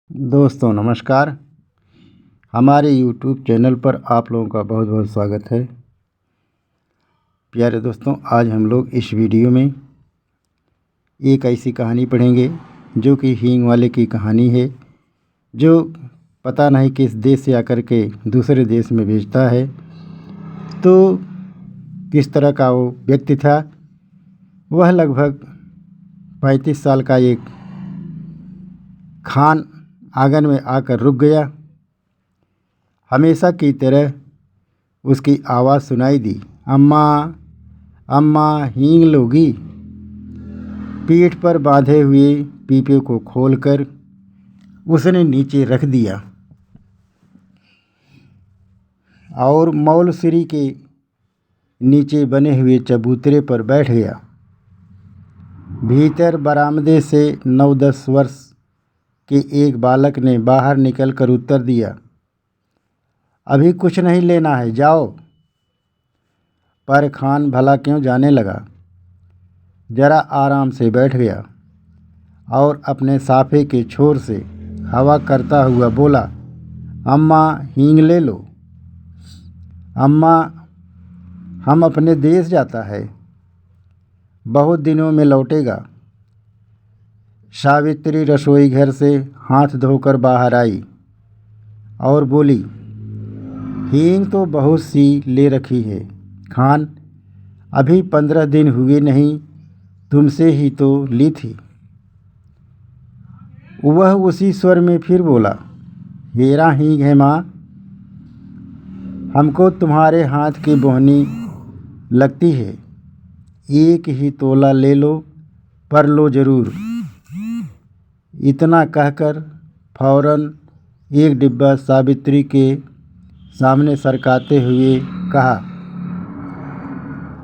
दोस्तों नमस्कार। हमारे YouTube चैनल पर आप लोगों का बहुत बहुत स्वागत है। प्यारे दोस्तों, आज हम लोग इस वीडियो में एक ऐसी कहानी पढ़ेंगे जो कि हींग वाले की कहानी है, जो पता नहीं किस देश से आकर के दूसरे देश में भेजता है। तो किस तरह का वो व्यक्ति था। वह लगभग 35 साल का एक खान आंगन में आकर रुक गया। हमेशा की तरह उसकी आवाज़ सुनाई दी, अम्मा अम्मा हींग लोगी। पीठ पर बांधे हुए पीपे को खोलकर उसने नीचे रख दिया और मौलसिरी के नीचे बने हुए चबूतरे पर बैठ गया। भीतर बरामदे से 9-10 वर्ष के एक बालक ने बाहर निकलकर उत्तर दिया, अभी कुछ नहीं लेना है, जाओ। पर खान भला क्यों जाने लगा, जरा आराम से बैठ गया और अपने साफे के छोर से हवा करता हुआ बोला, अम्मा हींग ले लो। अम्मा, हम अपने देश जाता है, बहुत दिनों में लौटेगा। सावित्री रसोई घर से हाथ धोकर बाहर आई और बोली, हींग तो बहुत सी ले रखी है खान, अभी 15 दिन हुए नहीं, तुमसे ही तो ली थी। वह उसी स्वर में फिर बोला, हेरा हींग है माँ, हमको तुम्हारे हाथ की बोहनी लगती है, एक ही तोला ले लो, पर लो ज़रूर। इतना कहकर फौरन एक डिब्बा सावित्री के सामने सरकाते हुए कहा,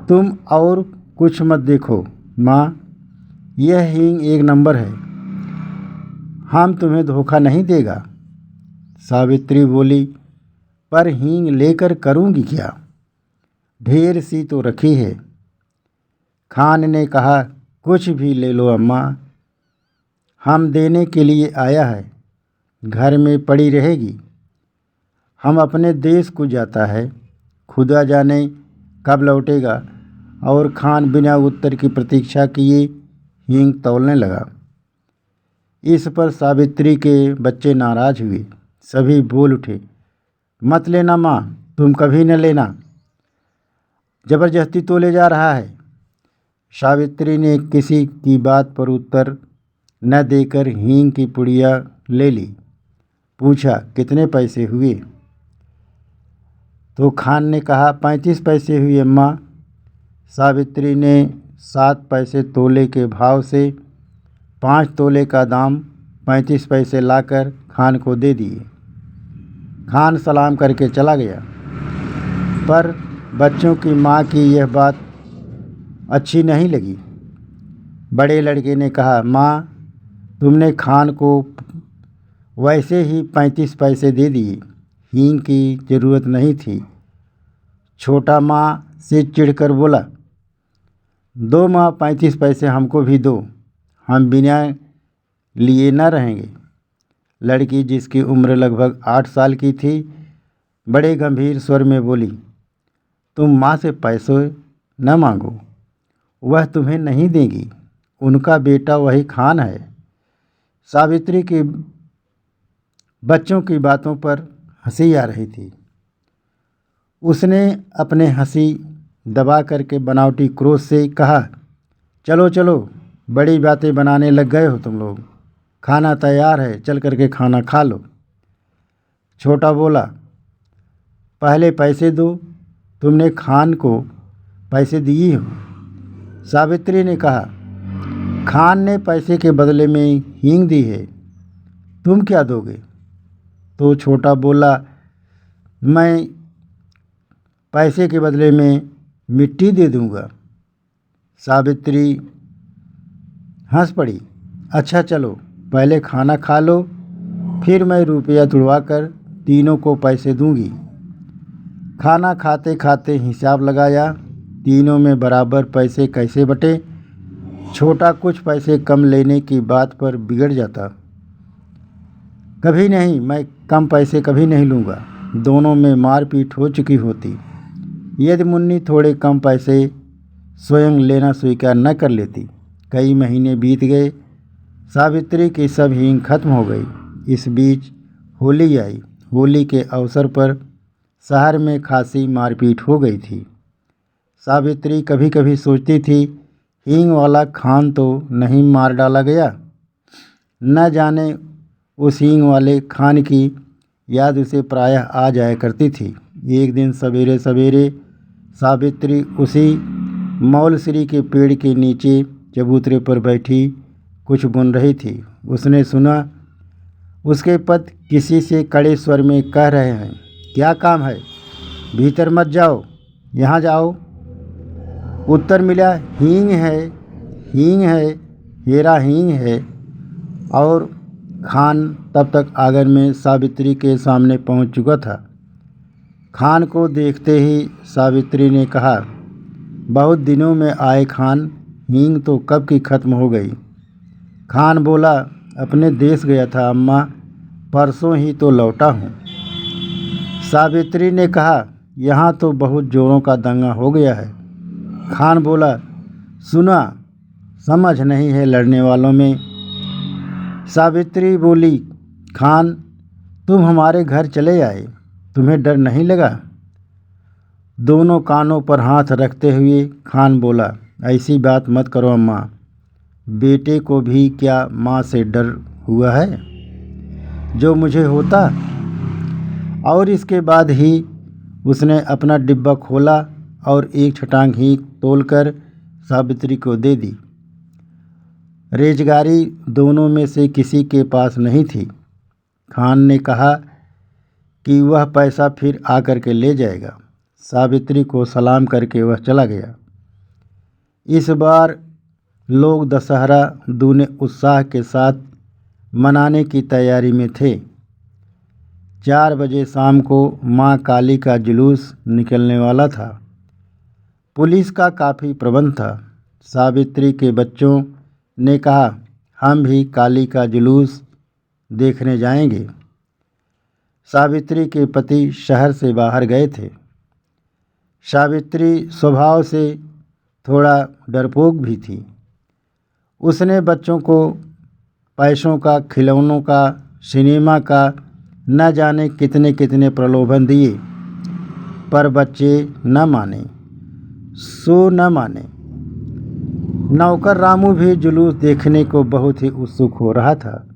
तुम और कुछ मत देखो माँ, यह हींग एक नंबर है, हम तुम्हें धोखा नहीं देगा। सावित्री बोली, पर हींग लेकर करूँगी क्या, ढेर सी तो रखी है। खान ने कहा, कुछ भी ले लो अम्मा, हम देने के लिए आया है, घर में पड़ी रहेगी। हम अपने देश को जाता है, खुदा जाने कब लौटेगा। और खान बिना उत्तर की प्रतीक्षा किए हींग तौलने लगा। इस पर सावित्री के बच्चे नाराज हुए, सभी बोल उठे, मत लेना माँ, तुम कभी न लेना, जबरदस्ती तोले जा रहा है। सावित्री ने किसी की बात पर उत्तर न देकर हींग की पुड़िया ले ली। पूछा, कितने पैसे हुए? तो खान ने कहा, 35 पैसे हुए अम्मा। सावित्री ने 7 पैसे तोले के भाव से 5 तोले का दाम 35 पैसे लाकर खान को दे दिए। खान सलाम करके चला गया। पर बच्चों की माँ की यह बात अच्छी नहीं लगी। बड़े लड़के ने कहा, माँ, तुमने खान को वैसे ही 35 पैसे दे दिए, हींग की ज़रूरत नहीं थी। छोटा माँ से चिढ़कर बोला, दो माँ, 35 पैसे हमको भी दो, हम बिना लिए न रहेंगे। लड़की, जिसकी उम्र लगभग 8 साल की थी, बड़े गंभीर स्वर में बोली, तुम माँ से पैसे न मांगो, वह तुम्हें नहीं देगी, उनका बेटा वही खान है। सावित्री की बच्चों की बातों पर हंसी आ रही थी। उसने अपने हंसी दबा करके बनावटी क्रोध से कहा, चलो चलो, बड़ी बातें बनाने लग गए हो तुम लोग, खाना तैयार है, चल करके खाना खा लो। छोटा बोला, पहले पैसे दो, तुमने खान को पैसे दिए हो। सावित्री ने कहा, खान ने पैसे के बदले में हींग दी है, तुम क्या दोगे? तो छोटा बोला, मैं पैसे के बदले में मिट्टी दे दूंगा। सावित्री हंस पड़ी, अच्छा चलो, पहले खाना खा लो, फिर मैं रुपया तुड़वा कर तीनों को पैसे दूंगी। खाना खाते खाते हिसाब लगाया, तीनों में बराबर पैसे कैसे बटे। छोटा कुछ पैसे कम लेने की बात पर बिगड़ जाता। कभी नहीं, मैं कम पैसे कभी नहीं लूँगा। दोनों में मारपीट हो चुकी होती यदि मुन्नी थोड़े कम पैसे स्वयं लेना स्वीकार न कर लेती। कई महीने बीत गए। सावित्री की सब हींग खत्म हो गई। इस बीच होली आई। होली के अवसर पर शहर में खासी मारपीट हो गई थी। सावित्री कभी कभी सोचती थी, हींग वाला खान तो नहीं मार डाला गया। न जाने उस हींग वाले खान की याद उसे प्रायः आ जाया करती थी। एक दिन सवेरे सवेरे सावित्री उसी मौलश्री के पेड़ के नीचे चबूतरे पर बैठी कुछ बुन रही थी। उसने सुना उसके पति किसी से कड़े स्वर में कह रहे हैं, क्या काम है, भीतर मत जाओ, यहाँ जाओ। उत्तर मिला, हींग है, हींग है, हेरा हींग है। और खान तब तक आंगन में सावित्री के सामने पहुंच चुका था। खान को देखते ही सावित्री ने कहा, बहुत दिनों में आए खान, हींग तो कब की खत्म हो गई। खान बोला, अपने देश गया था अम्मा, परसों ही तो लौटा हूँ। सावित्री ने कहा, यहाँ तो बहुत जोरों का दंगा हो गया है। खान बोला, सुना, समझ नहीं है लड़ने वालों में। सावित्री बोली, खान तुम हमारे घर चले आए, तुम्हें डर नहीं लगा। दोनों कानों पर हाथ रखते हुए खान बोला, ऐसी बात मत करो अम्मा, बेटे को भी क्या माँ से डर हुआ है जो मुझे होता। और इसके बाद ही उसने अपना डिब्बा खोला और एक छटांग हींग तोलकर सावित्री को दे दी। रेजगारी दोनों में से किसी के पास नहीं थी। खान ने कहा कि वह पैसा फिर आकर के ले जाएगा। सावित्री को सलाम करके वह चला गया। इस बार लोग दशहरा दूने उत्साह के साथ मनाने की तैयारी में थे। 4 बजे शाम को माँ काली का जुलूस निकलने वाला था। पुलिस का काफ़ी प्रबंध था। सावित्री के बच्चों ने कहा, हम भी काली का जुलूस देखने जाएंगे। सावित्री के पति शहर से बाहर गए थे। सावित्री स्वभाव से थोड़ा डरपोक भी थी। उसने बच्चों को पैसों का, खिलौनों का, सिनेमा का न जाने कितने कितने प्रलोभन दिए, पर बच्चे न माने सो न माने। नौकर रामू भी जुलूस देखने को बहुत ही उत्सुक हो रहा था।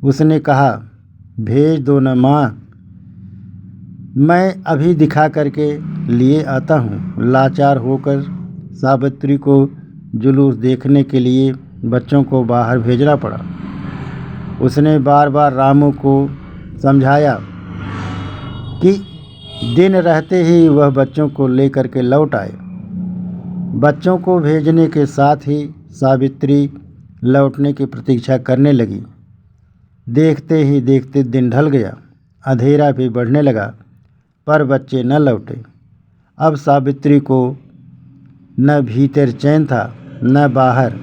उसने कहा, भेज दो न माँ, मैं अभी दिखा करके लिए आता हूँ। लाचार होकर सावित्री को जुलूस देखने के लिए बच्चों को बाहर भेजना पड़ा। उसने बार बार रामू को समझाया कि दिन रहते ही वह बच्चों को लेकर के लौट आए। बच्चों को भेजने के साथ ही सावित्री लौटने की प्रतीक्षा करने लगी। देखते ही देखते दिन ढल गया। अंधेरा भी बढ़ने लगा, पर बच्चे न लौटे। अब सावित्री को न भीतर चैन था न बाहर।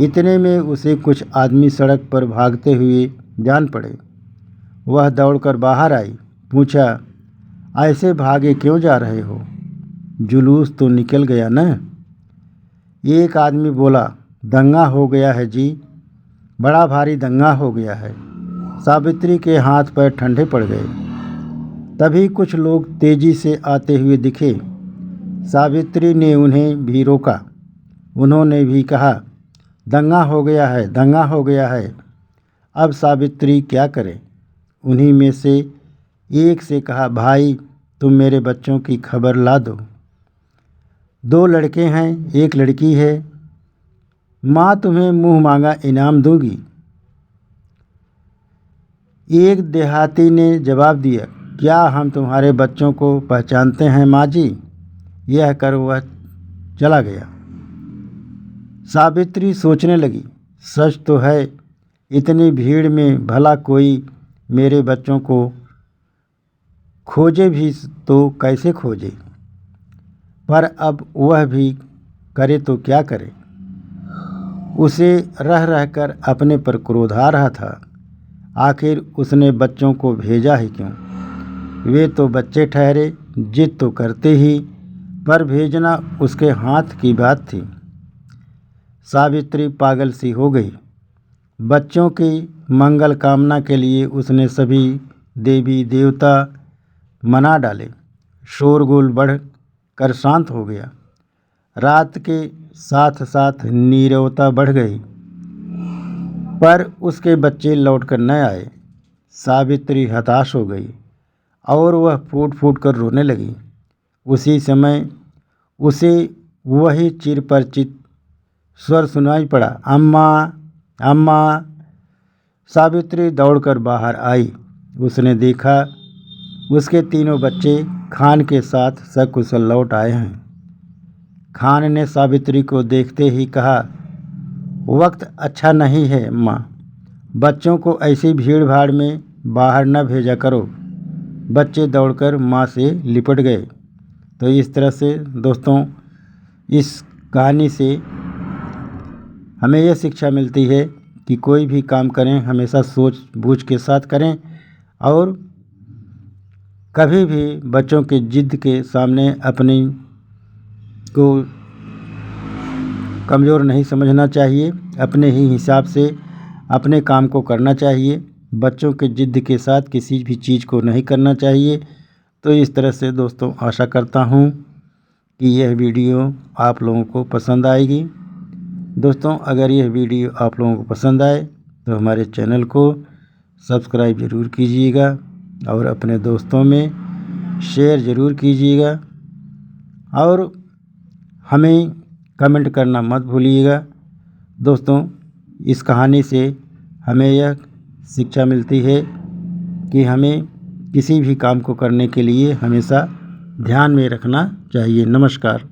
इतने में उसे कुछ आदमी सड़क पर भागते हुए जान पड़े। वह दौड़कर बाहर आई। पूछा, ऐसे भागे क्यों जा रहे हो? जुलूस तो निकल गया न? एक आदमी बोला, दंगा हो गया है जी, बड़ा भारी दंगा हो गया है। सावित्री के हाथ पैर ठंडे पड़ गए। तभी कुछ लोग तेजी से आते हुए दिखे। सावित्री ने उन्हें भी रोका। उन्होंने भी कहा, दंगा हो गया है, दंगा हो गया है। अब सावित्री क्या करे? उन्हीं में से एक से कहा, भाई तुम मेरे बच्चों की खबर ला दो। 2 लड़के हैं, 1 लड़की है। माँ तुम्हें मुँह मांगा इनाम दूंगी। एक देहाती ने जवाब दिया, क्या हम तुम्हारे बच्चों को पहचानते हैं माँ जी? यह कर वह चला गया। सावित्री सोचने लगी, सच तो है, इतनी भीड़ में भला कोई मेरे बच्चों को खोजे भी तो कैसे खोजे? पर अब वह भी करे तो क्या करे? उसे रह रहकर अपने पर क्रोध आ रहा था। आखिर उसने बच्चों को भेजा ही क्यों? वे तो बच्चे ठहरे, जिद तो करते ही, पर भेजना उसके हाथ की बात थी। सावित्री पागल सी हो गई। बच्चों की मंगल कामना के लिए उसने सभी देवी देवता मना डाले। शोरगुल बढ़ कर शांत हो गया। रात के साथ साथ नीरवता बढ़ गई, पर उसके बच्चे लौटकर न आए। सावित्री हताश हो गई और वह फूट फूट कर रोने लगी। उसी समय उसे वही चिरपरिचित स्वर सुनाई पड़ा, अम्मा, अम्मा। सावित्री दौड़कर बाहर आई। उसने देखा उसके तीनों बच्चे खान के साथ सकुशल लौट आए हैं। खान ने सावित्री को देखते ही कहा, वक्त अच्छा नहीं है अम्मा, बच्चों को ऐसी भीड़ भाड़ में बाहर न भेजा करो। बच्चे दौड़कर माँ से लिपट गए। तो इस तरह से दोस्तों, इस कहानी से हमें यह शिक्षा मिलती है कि कोई भी काम करें हमेशा सूझ बूझ के साथ करें और कभी भी बच्चों के जिद के सामने अपनी को कमज़ोर नहीं समझना चाहिए। अपने ही हिसाब से अपने काम को करना चाहिए। बच्चों के जिद के साथ किसी भी चीज़ को नहीं करना चाहिए। तो इस तरह से दोस्तों, आशा करता हूँ कि यह वीडियो आप लोगों को पसंद आएगी। दोस्तों, अगर यह वीडियो आप लोगों को पसंद आए तो हमारे चैनल को सब्सक्राइब ज़रूर कीजिएगा और अपने दोस्तों में शेयर ज़रूर कीजिएगा और हमें कमेंट करना मत भूलिएगा। दोस्तों, इस कहानी से हमें यह शिक्षा मिलती है कि हमें किसी भी काम को करने के लिए हमेशा ध्यान में रखना चाहिए। नमस्कार।